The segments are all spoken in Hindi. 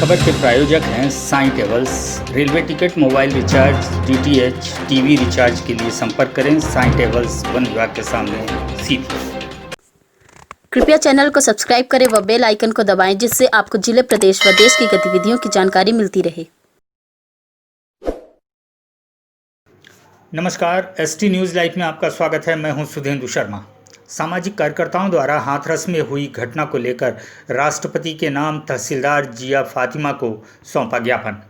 खबर के प्रायोजक हैं Sai travels. Railway ticket, mobile recharge, DTH, TV recharge के लिए संपर्क करें साईं ट्रेवल्स, वन विभाग के सामने, सीधी। कृपया चैनल को सब्सक्राइब करें व बेल आइकन को दबाएं, जिससे आपको जिले, प्रदेश व देश की गतिविधियों की जानकारी मिलती रहे। नमस्कार, एसटी न्यूज़ लाइव में आपका स्वागत है। मैं हूं सुधेंदु शर्मा। सामाजिक कार्यकर्ताओं द्वारा हाथरस में हुई घटना को लेकर राष्ट्रपति के नाम तहसीलदार जिया फातिमा को सौंपा ज्ञापन।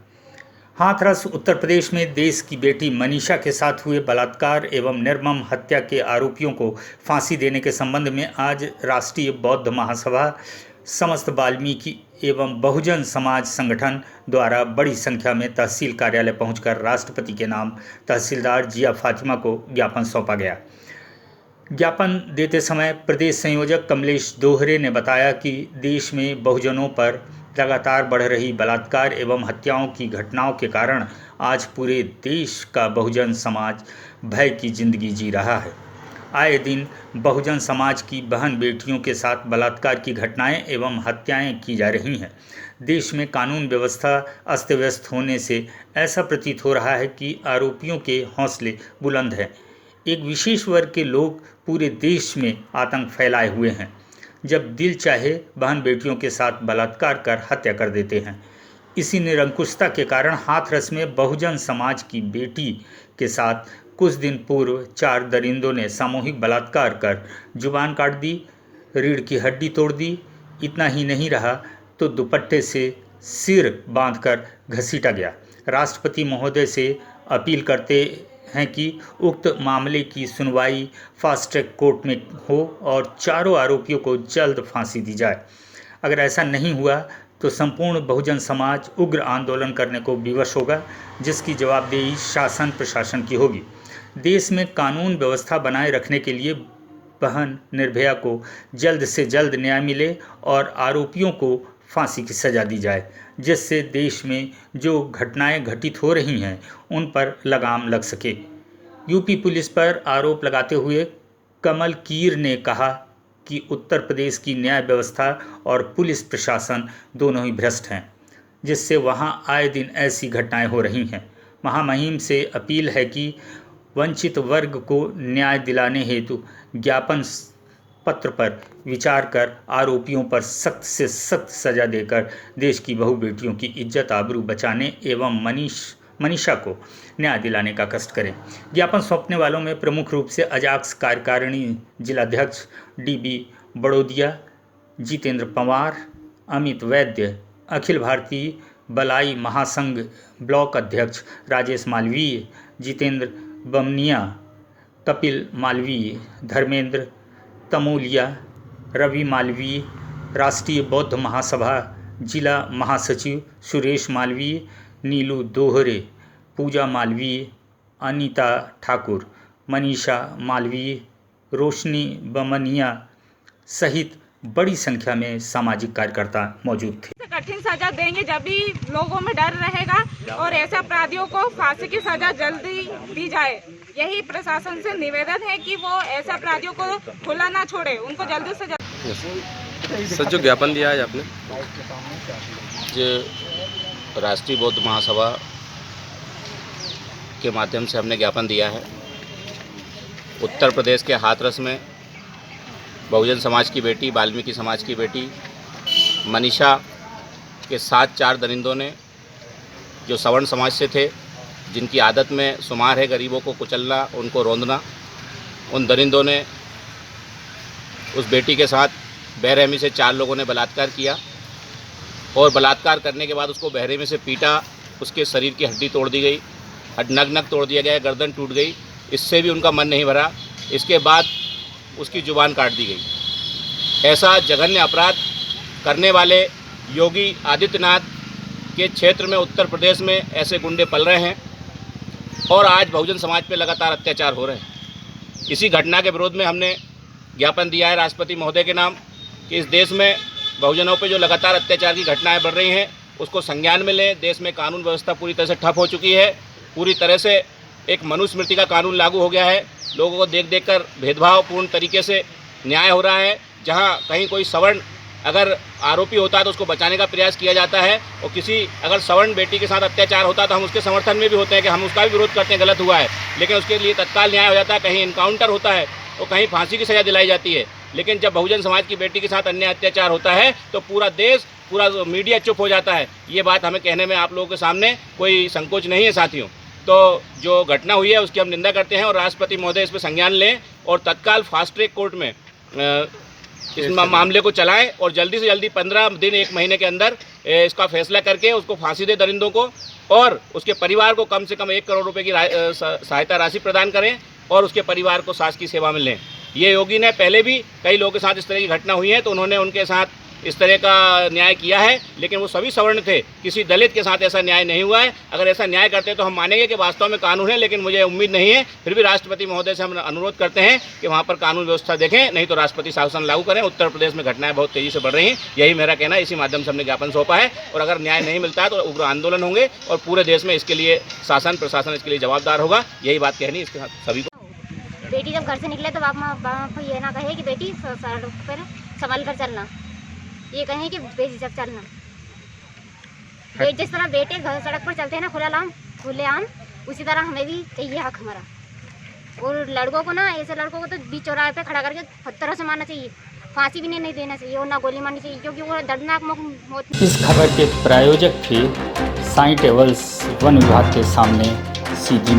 हाथरस उत्तर प्रदेश में देश की बेटी मनीषा के साथ हुए बलात्कार एवं निर्मम हत्या के आरोपियों को फांसी देने के संबंध में आज राष्ट्रीय बौद्ध महासभा, समस्त वाल्मीकि एवं बहुजन समाज संगठन द्वारा बड़ी संख्या में तहसील कार्यालय पहुंचकर राष्ट्रपति के नाम तहसीलदार जिया फातिमा को ज्ञापन सौंपा गया। ज्ञापन देते समय प्रदेश संयोजक कमलेश दोहरे ने बताया कि देश में बहुजनों पर लगातार बढ़ रही बलात्कार एवं हत्याओं की घटनाओं के कारण आज पूरे देश का बहुजन समाज भय की जिंदगी जी रहा है। आए दिन बहुजन समाज की बहन बेटियों के साथ बलात्कार की घटनाएं एवं हत्याएं की जा रही हैं। देश में कानून व्यवस्था अस्त व्यस्त होने से ऐसा प्रतीत हो रहा है कि आरोपियों के हौसले बुलंद हैं। एक विशेष वर्ग के लोग पूरे देश में आतंक फैलाए हुए हैं। जब दिल चाहे बहन बेटियों के साथ बलात्कार कर हत्या कर देते हैं। इसी निरंकुशता के कारण हाथरस में बहुजन समाज की बेटी के साथ कुछ दिन पूर्व 4 दरिंदों ने सामूहिक बलात्कार कर जुबान काट दी, रीढ़ की हड्डी तोड़ दी। इतना ही नहीं रहा तो दुपट्टे से सिर बांधकर घसीटा गया। राष्ट्रपति महोदय से अपील करते हैं कि उक्त मामले की सुनवाई फास्ट ट्रैक कोर्ट में हो और चारों आरोपियों को जल्द फांसी दी जाए। अगर ऐसा नहीं हुआ तो संपूर्ण बहुजन समाज उग्र आंदोलन करने को विवश होगा, जिसकी जवाबदेही शासन प्रशासन की होगी। देश में कानून व्यवस्था बनाए रखने के लिए बहन निर्भया को जल्द से जल्द न्याय मिले और आरोपियों को फांसी की सज़ा दी जाए, जिससे देश में जो घटनाएं घटित हो रही हैं उन पर लगाम लग सके। यूपी पुलिस पर आरोप लगाते हुए कमल कीर ने कहा कि उत्तर प्रदेश की न्याय व्यवस्था और पुलिस प्रशासन दोनों ही भ्रष्ट हैं, जिससे वहां आए दिन ऐसी घटनाएं हो रही हैं। महामहिम से अपील है कि वंचित वर्ग को न्याय दिलाने हेतु ज्ञापन पत्र पर विचार कर आरोपियों पर सख्त से सख्त सजा देकर देश की बहु बेटियों की इज्जत आबरू बचाने एवं मनीषा को न्याय दिलाने का कष्ट करें। ज्ञापन सौंपने वालों में प्रमुख रूप से अजाक्स कार्यकारिणी जिलाध्यक्ष डीबी बड़ोदिया, जितेंद्र पवार, अमित वैद्य, अखिल भारतीय बलाई महासंघ ब्लॉक अध्यक्ष राजेश मालवीय, जितेंद्र बमनिया, कपिल मालवीय, धर्मेंद्र तमोलिया, रवि मालवीय, राष्ट्रीय बौद्ध महासभा जिला महासचिव सुरेश मालवीय, नीलू दोहरे, पूजा मालवीय, अनीता ठाकुर, मनीषा मालवीय, रोशनी बमनिया सहित बड़ी संख्या में सामाजिक कार्यकर्ता मौजूद थे। कठिन सजा देंगे जब भी लोगों में डर रहेगा और ऐसे अपराधियों को फांसी की सजा जल्दी दी जाए। यही प्रशासन से निवेदन है कि वो ऐसे अपराधियों को खुला ना छोड़े, उनको जल्दी से जल्दी। सर, जो ज्ञापन दिया है आपने, जो राष्ट्रीय बौद्ध महासभा के माध्यम से हमने ज्ञापन दिया है। उत्तर प्रदेश के हाथरस में बहुजन समाज की बेटी, वाल्मीकि समाज की बेटी मनीषा के साथ 4 दरिंदों ने, जो सवर्ण समाज से थे, जिनकी आदत में शुमार है गरीबों को कुचलना, उनको रोंदना, उन दरिंदों ने उस बेटी के साथ बेरहमी से 4 लोगों ने बलात्कार किया और बलात्कार करने के बाद उसको बेरहमी से पीटा। उसके शरीर की हड्डी तोड़ दी गई, नग तोड़ दिया गया, गर्दन टूट गई। इससे भी उनका मन नहीं भरा। इसके बाद उसकी जुबान काट दी गई। ऐसा जघन्य अपराध करने वाले योगी आदित्यनाथ के क्षेत्र में, उत्तर प्रदेश में ऐसे गुंडे पल रहे हैं और आज बहुजन समाज पे लगातार अत्याचार हो रहे हैं। इसी घटना के विरोध में हमने ज्ञापन दिया है राष्ट्रपति महोदय के नाम कि इस देश में बहुजनों पे जो लगातार अत्याचार की घटनाएं बढ़ रही हैं उसको संज्ञान में लें। देश में कानून व्यवस्था पूरी तरह से ठप हो चुकी है। पूरी तरह से एक मनुस्मृति का कानून लागू हो गया है। लोगों को देख कर भेदभावपूर्ण तरीके से न्याय हो रहा है। जहां कहीं कोई सवर्ण अगर आरोपी होता है तो उसको बचाने का प्रयास किया जाता है, और किसी अगर सवर्ण बेटी के साथ अत्याचार होता है तो हम उसके समर्थन में भी होते हैं कि हम उसका भी विरोध करते हैं, गलत हुआ है, लेकिन उसके लिए तत्काल न्याय हो जाता है। कहीं इनकाउंटर होता है तो कहीं फांसी की सज़ा दिलाई जाती है, लेकिन जब बहुजन समाज की बेटी के साथ अन्याय अत्याचार होता है तो पूरा देश, पूरा मीडिया चुप हो जाता है। ये बात हमें कहने में आप लोगों के सामने कोई संकोच नहीं है साथियों। तो जो घटना हुई है उसकी हम निंदा करते हैं और राष्ट्रपति महोदय इस पर संज्ञान लें और तत्काल फास्ट ट्रैक कोर्ट में इस मामले को चलाएं और जल्दी से जल्दी 15 दिन 1 महीने के अंदर इसका फैसला करके उसको फांसी दे दरिंदों को, और उसके परिवार को कम से कम 1 करोड़ रुपए की सहायता राशि प्रदान करें और उसके परिवार को सास की सेवा में लें। ये योगी ने पहले भी कई लोगों के साथ इस तरह की घटना हुई है तो उन्होंने उनके साथ इस तरह का न्याय किया है, लेकिन वो सभी सवर्ण थे, किसी दलित के साथ ऐसा न्याय नहीं हुआ है। अगर ऐसा न्याय करते तो हम मानेंगे कि वास्तव में कानून है, लेकिन मुझे उम्मीद नहीं है। फिर भी राष्ट्रपति महोदय से हम अनुरोध करते हैं कि वहाँ पर कानून व्यवस्था देखें, नहीं तो राष्ट्रपति शासन लागू करें। उत्तर प्रदेश में घटनाएं बहुत तेज़ी से बढ़ रही हैं, यही मेरा कहना है। इसी माध्यम से हमने ज्ञापन सौंपा है और अगर न्याय नहीं मिलता है तो उग्र आंदोलन होंगे और पूरे देश में इसके लिए शासन प्रशासन इसके लिए जवाबदार होगा। यही बात कहनी इसके साथ सभी को। बेटी जब घर से निकले तो बाप ये ना कहे कि बेटी सड़क पर संभल कर चलना, ये कहें कि बेझिझक चलना। जिस तरह बेटे घर सड़क पर चलते हैं ना खुले आम, उसी तरह हमें भी चाहिए हक हमारा। और लड़कों को ना, ऐसे लड़कों को तो बीच चौराहे पे खड़ा करके पत्थरों से मारना चाहिए, फांसी भी नहीं देना चाहिए और ना गोली मारनी चाहिए, क्योंकि वो दर्दनाक मौत। इस खबर के प्रायोजक थे साई टेबल्स वन विभाग के सामने सीधी